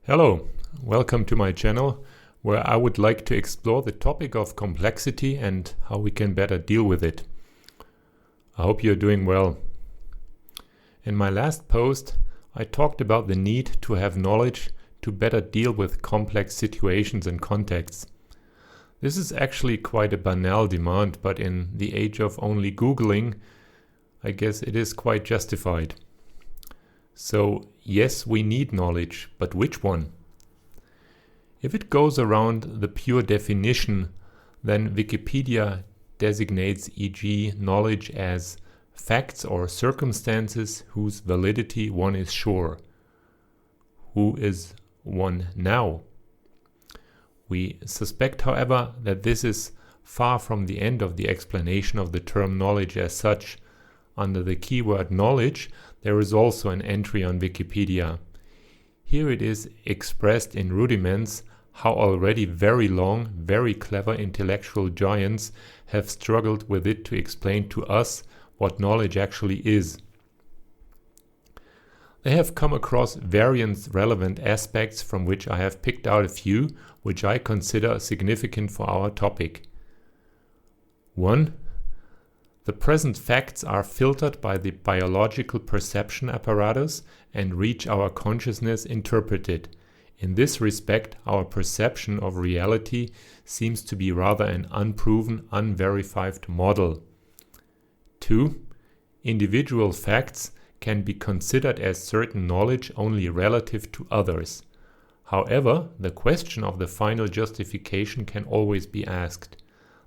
Hello, welcome to my channel where I would like to explore the topic of complexity and how we can better deal with it. I hope you're doing well. In my last post, I talked about the need to have knowledge to better deal with complex situations and contexts. This is actually quite a banal demand, but in the age of only Googling, I guess it is quite justified. So, yes, we need knowledge, but which one? If it goes around the pure definition, then Wikipedia designates e.g. knowledge as facts or circumstances whose validity one is sure. Who is one now? We suspect, however, that this is far from the end of the explanation of the term knowledge as such. Under the keyword knowledge, there is also an entry on Wikipedia. Here it is expressed in rudiments how already very long, very clever intellectual giants have struggled with it to explain to us what knowledge actually is. They have come across various relevant aspects from which I have picked out a few which I consider significant for our topic. 1. The present facts are filtered by the biological perception apparatus and reach our consciousness interpreted. In this respect, our perception of reality seems to be rather an unproven, unverified model. 2. Individual facts can be considered as certain knowledge only relative to others. However, the question of the final justification can always be asked.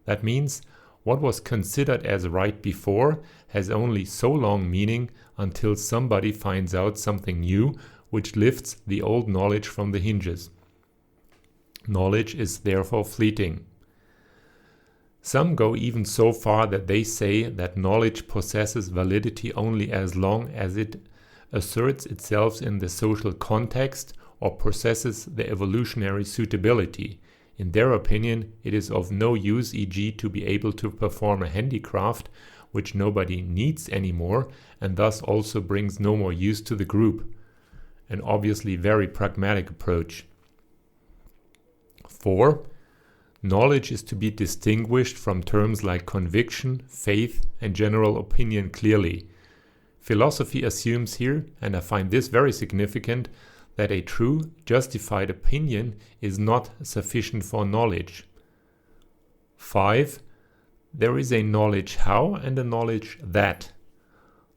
That means, what was considered as right before has only so long meaning until somebody finds out something new which lifts the old knowledge from the hinges. Knowledge is therefore fleeting. Some go even so far that they say that knowledge possesses validity only as long as it asserts itself in the social context or possesses the evolutionary suitability. In their opinion, it is of no use, e.g. to be able to perform a handicraft which nobody needs anymore and thus also brings no more use to the group. An obviously very pragmatic approach. 4. Knowledge is to be distinguished from terms like conviction, faith, and general opinion clearly. Philosophy assumes here, and I find this very significant, that a true, justified opinion is not sufficient for knowledge. 5. There is a knowledge how and a knowledge that.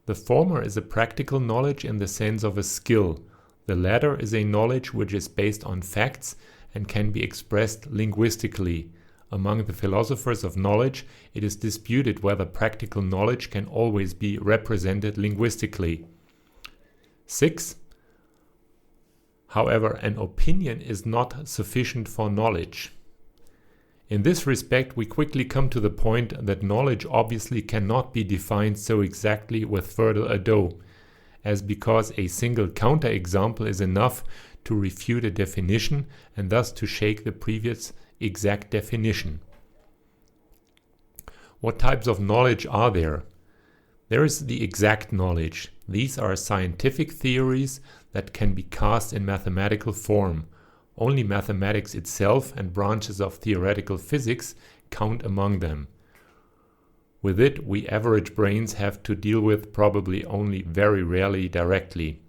The former is a practical knowledge in the sense of a skill. The latter is a knowledge which is based on facts and can be expressed linguistically. Among the philosophers of knowledge, it is disputed whether practical knowledge can always be represented linguistically. 6. However, an opinion is not sufficient for knowledge. In this respect, we quickly come to the point that knowledge obviously cannot be defined so exactly with further ado, as because a single counterexample is enough to refute a definition and thus to shake the previous exact definition. What types of knowledge are there? There is the exact knowledge. These are scientific theories that can be cast in mathematical form. Only mathematics itself and branches of theoretical physics count among them. With it, we average brains have to deal with probably only very rarely directly.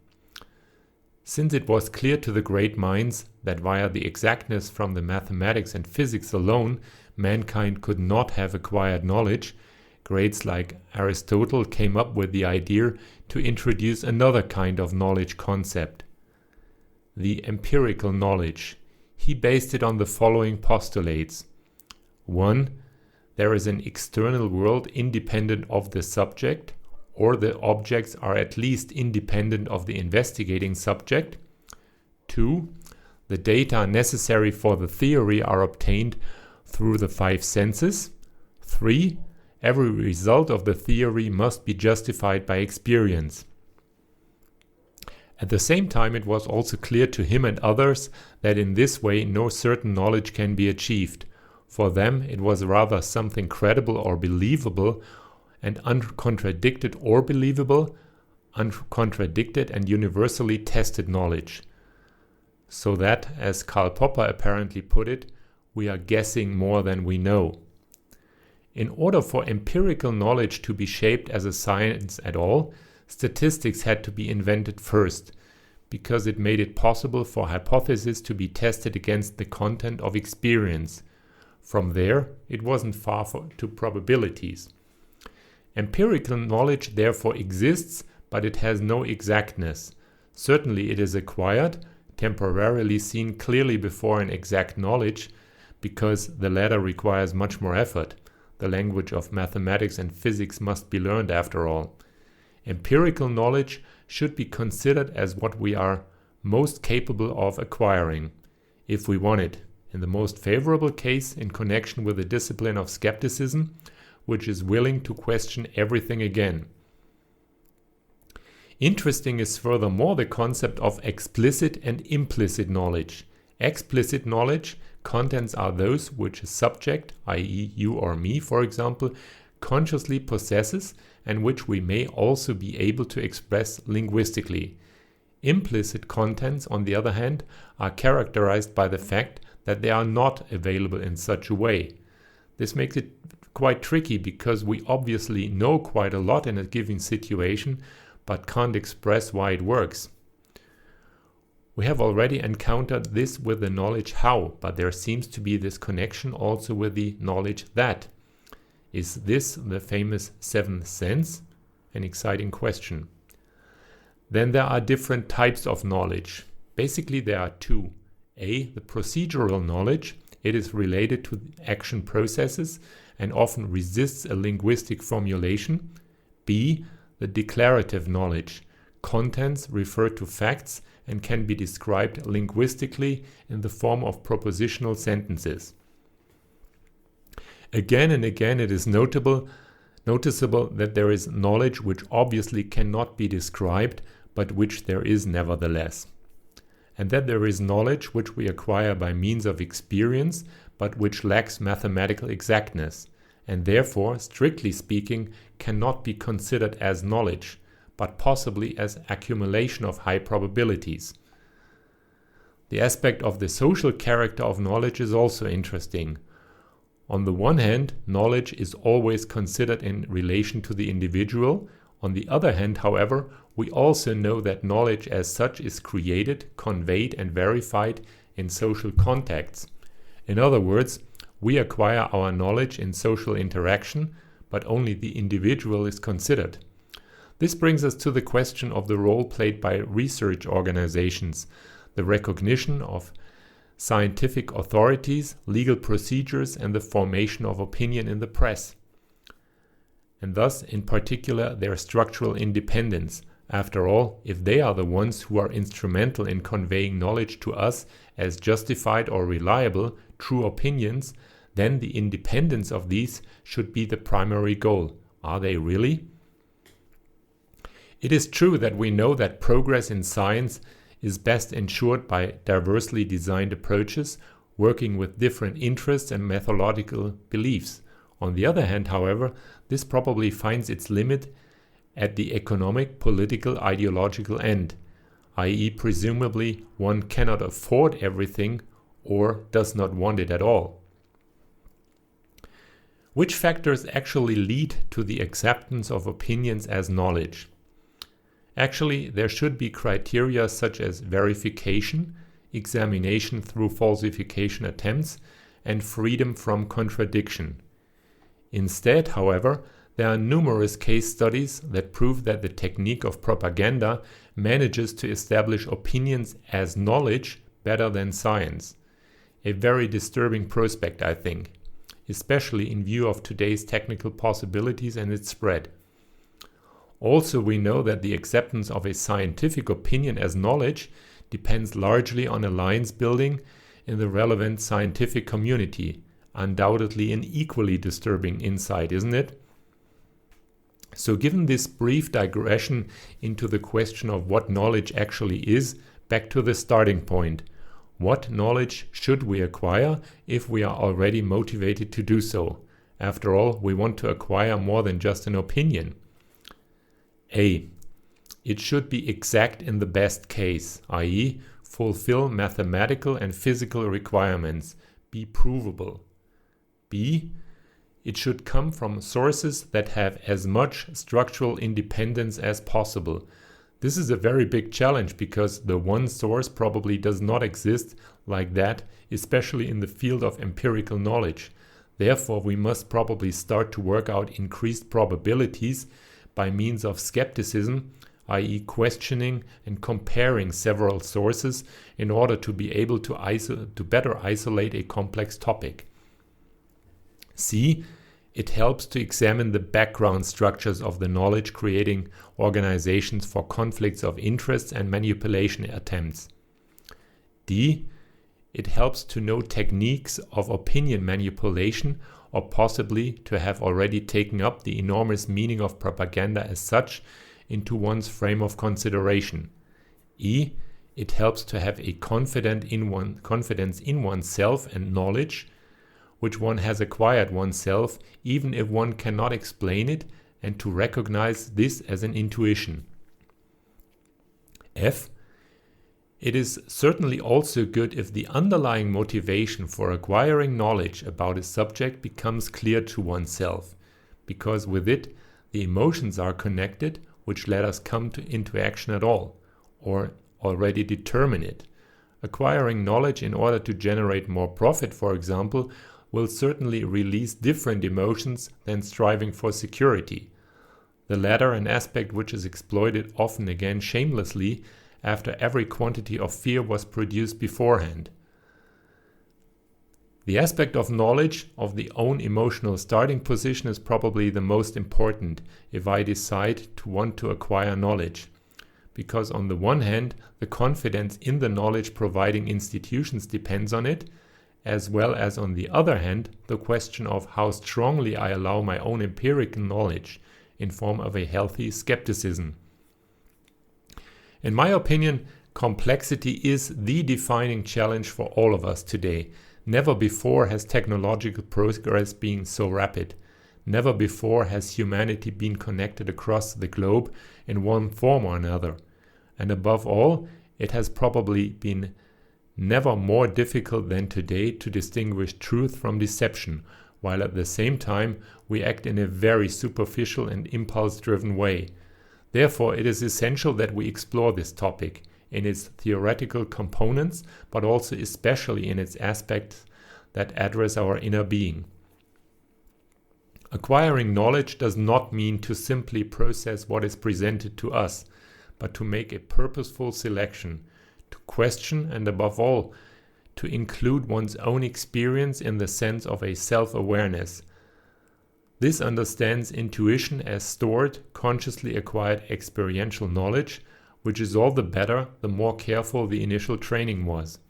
Since it was clear to the great minds that via the exactness from the mathematics and physics alone, mankind could not have acquired knowledge, greats like Aristotle came up with the idea to introduce another kind of knowledge concept, the empirical knowledge. He based it on the following postulates. 1. There is an external world independent of the subject, or the objects are at least independent of the investigating subject. 2. The data necessary for the theory are obtained through the 5 senses. 3. Every result of the theory must be justified by experience. At the same time, it was also clear to him and others that in this way no certain knowledge can be achieved. For them, it was rather something credible or believable, and uncontradicted or believable, uncontradicted and universally tested knowledge. so that, as Karl Popper apparently put it, we are guessing more than we know. In order for empirical knowledge to be shaped as a science at all, statistics had to be invented first, because it made it possible for hypotheses to be tested against the content of experience. From there, it wasn't far to probabilities. Empirical knowledge therefore exists, but it has no exactness. Certainly it is acquired, temporarily seen clearly before an exact knowledge, because the latter requires much more effort. The language of mathematics and physics must be learned after all. Empirical knowledge should be considered as what we are most capable of acquiring, if we want it, in the most favorable case in connection with the discipline of skepticism, which is willing to question everything again. Interesting is furthermore the concept of explicit and implicit knowledge. Explicit knowledge contents are those which a subject, i.e. you or me, for example, consciously possesses and which we may also be able to express linguistically. Implicit contents, on the other hand, are characterized by the fact that they are not available in such a way. This makes it quite tricky because we obviously know quite a lot in a given situation, but can't express why it works. We have already encountered this with the knowledge how, but there seems to be this connection also with the knowledge that. Is this the famous seventh sense? An exciting question. Then there are different types of knowledge. Basically there are two. A, the procedural knowledge. It is related to action processes and often resists a linguistic formulation. B, the declarative knowledge. Contents refer to facts and can be described linguistically in the form of propositional sentences. Again and again it is noticeable that there is knowledge which obviously cannot be described, but which there is nevertheless. And that there is knowledge which we acquire by means of experience, but which lacks mathematical exactness, and therefore, strictly speaking, cannot be considered as knowledge, but possibly as accumulation of high probabilities. The aspect of the social character of knowledge is also interesting. On the one hand, knowledge is always considered in relation to the individual. On the other hand, however, we also know that knowledge as such is created, conveyed and verified in social contexts. In other words, we acquire our knowledge in social interaction, but only the individual is considered. This brings us to the question of the role played by research organizations, the recognition of scientific authorities, legal procedures, and the formation of opinion in the press. And thus, in particular, their structural independence. After all, if they are the ones who are instrumental in conveying knowledge to us as justified or reliable, true opinions, then the independence of these should be the primary goal. Are they really? It is true that we know that progress in science is best ensured by diversely designed approaches, working with different interests and methodological beliefs. On the other hand, however, this probably finds its limit at the economic, political, ideological end, i.e. presumably one cannot afford everything or does not want it at all. Which factors actually lead to the acceptance of opinions as knowledge? Actually, there should be criteria such as verification, examination through falsification attempts, and freedom from contradiction. Instead, however, there are numerous case studies that prove that the technique of propaganda manages to establish opinions as knowledge better than science. A very disturbing prospect, I think, especially in view of today's technical possibilities and its spread. Also, we know that the acceptance of a scientific opinion as knowledge depends largely on alliance building in the relevant scientific community. Undoubtedly an equally disturbing insight, isn't it? So given this brief digression into the question of what knowledge actually is, back to the starting point. What knowledge should we acquire if we are already motivated to do so? After all, we want to acquire more than just an opinion. A. It should be exact in the best case, i.e., fulfill mathematical and physical requirements, be provable. B. It should come from sources that have as much structural independence as possible. This is a very big challenge because the one source probably does not exist like that, especially in the field of empirical knowledge. Therefore, we must probably start to work out increased probabilities by means of skepticism, i.e. questioning and comparing several sources in order to be able to better isolate a complex topic. C. It helps to examine the background structures of the knowledge-creating organizations for conflicts of interest and manipulation attempts. D. It helps to know techniques of opinion manipulation, or possibly to have already taken up the enormous meaning of propaganda as such into one's frame of consideration. E. It helps to have a confidence in oneself and knowledge, which one has acquired oneself, even if one cannot explain it, and to recognize this as an intuition. F. It is certainly also good if the underlying motivation for acquiring knowledge about a subject becomes clear to oneself, because with it the emotions are connected which let us come into action at all, or already determine it. Acquiring knowledge in order to generate more profit, for example, will certainly release different emotions than striving for security. The latter an aspect which is exploited often again shamelessly after every quantity of fear was produced beforehand. The aspect of knowledge of the own emotional starting position is probably the most important if I decide to want to acquire knowledge, because on the one hand, the confidence in the knowledge providing institutions depends on it, as well as on the other hand, the question of how strongly I allow my own empirical knowledge in form of a healthy skepticism. In my opinion, complexity is the defining challenge for all of us today. Never before has technological progress been so rapid. Never before has humanity been connected across the globe in one form or another. And above all, it has probably been never more difficult than today to distinguish truth from deception, while at the same time we act in a very superficial and impulse-driven way. Therefore, it is essential that we explore this topic in its theoretical components, but also especially in its aspects that address our inner being. Acquiring knowledge does not mean to simply process what is presented to us, but to make a purposeful selection, to question and above all, to include one's own experience in the sense of a self-awareness. This understands intuition as stored, consciously acquired experiential knowledge, which is all the better the more careful the initial training was.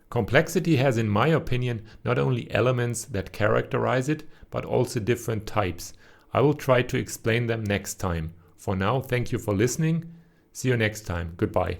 Complexity has, in my opinion, not only elements that characterize it, but also different types. I will try to explain them next time. For now, thank you for listening. See you next time. Goodbye.